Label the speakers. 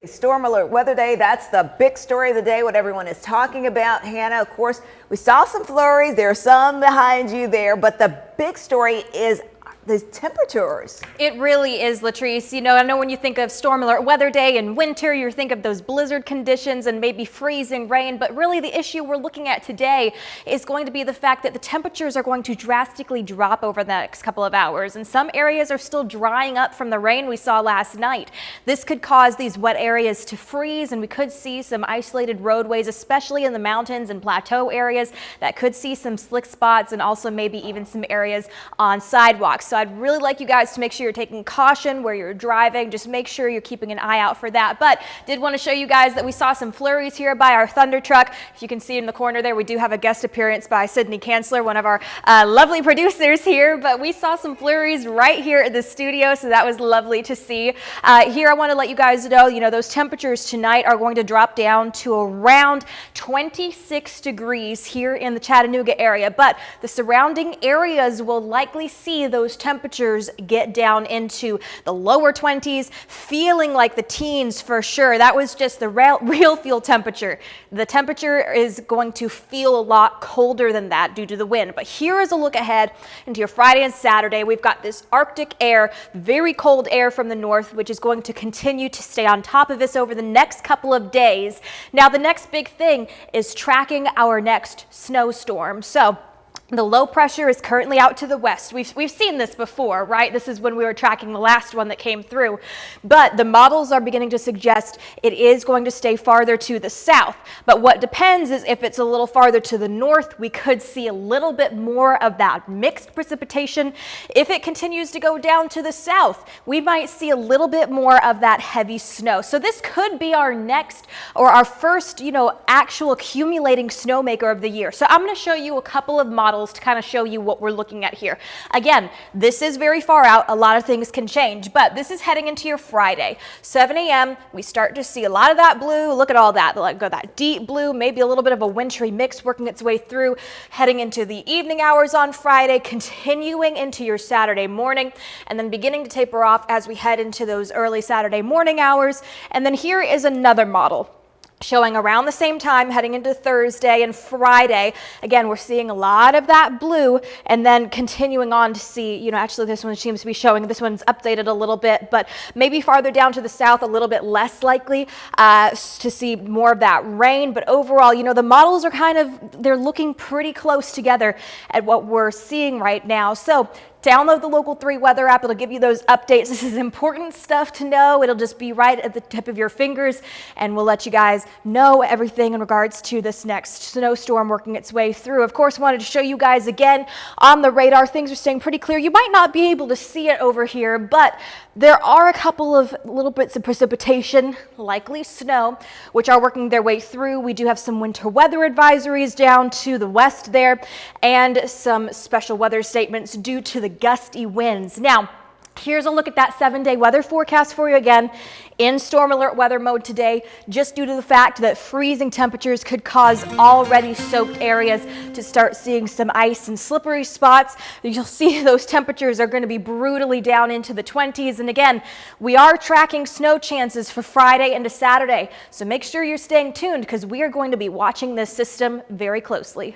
Speaker 1: Storm alert weather day. That's the big story of the day, what everyone is talking about. Hannah, of course, we saw some flurries. There are some behind you there, but the big story is the temperatures.
Speaker 2: It really is, Latrice. You know, I know when you think of storm alert weather day in winter, you think of those blizzard conditions and maybe freezing rain, but really the issue we're looking at today is going to be the fact that the temperatures are going to drastically drop over the next couple of hours, and some areas are still drying up from the rain we saw last night. This could cause these wet areas to freeze, and we could see some isolated roadways, especially in the mountains and plateau areas, that could see some slick spots and also maybe even some areas on sidewalks. So I'd really like you guys to make sure you're taking caution where you're driving. Just make sure you're keeping an eye out for that. But did want to show you guys that we saw some flurries here by our thunder truck. If you can see in the corner there, we do have a guest appearance by Sydney Kanzler, one of our lovely producers here. But we saw some flurries right here at the studio, so that was lovely to see. Here I want to let you guys know, those temperatures tonight are going to drop down to around 26 degrees here in the Chattanooga area. But the surrounding areas will likely see those temperatures get down into the lower 20s, feeling like the teens for sure. That was just the real feel temperature. The temperature is going to feel a lot colder than that due to the wind. But here is a look ahead into your Friday and Saturday. We've got this Arctic air, very cold air from the north, which is going to continue to stay on top of us over the next couple of days. Now, the next big thing is tracking our next snowstorm. So the low pressure is currently out to the west. We've seen this before, right? This is when we were tracking the last one that came through. But the models are beginning to suggest it is going to stay farther to the south. But what depends is if it's a little farther to the north, we could see a little bit more of that mixed precipitation. If it continues to go down to the south, we might see a little bit more of that heavy snow. So this could be our next or our first, actual accumulating snowmaker of the year. So I'm going to show you a couple of models to kind of show you what we're looking at here. Again, this is very far out. A lot of things can change, but this is heading into your Friday. 7 a.m. we start to see a lot of that blue. Look at all that. Like that deep blue, maybe a little bit of a wintry mix working its way through, heading into the evening hours on Friday, continuing into your Saturday morning, and then beginning to taper off as we head into those early Saturday morning hours. And then here is another model showing around the same time heading into Thursday and Friday. Again, we're seeing a lot of that blue and then continuing on to see, actually this one seems to be showing, this one's updated a little bit, but maybe farther down to the south, a little bit less likely to see more of that rain. But overall, the models are they're looking pretty close together at what we're seeing right now. So download the Local 3 weather app. It'll give you those updates. This is important stuff to know. It'll just be right at the tip of your fingers, and we'll let you guys know everything in regards to this next snowstorm working its way through. Of course, wanted to show you guys again on the radar. Things are staying pretty clear. You might not be able to see it over here, but there are a couple of little bits of precipitation, likely snow, which are working their way through. We do have some winter weather advisories down to the west there, and some special weather statements due to the gusty winds. Now, here's a look at that 7-day weather forecast for you again in storm alert weather mode today, just due to the fact that freezing temperatures could cause already soaked areas to start seeing some ice and slippery spots. You'll see those temperatures are going to be brutally down into the 20s. And again, we are tracking snow chances for Friday into Saturday. So make sure you're staying tuned because we are going to be watching this system very closely.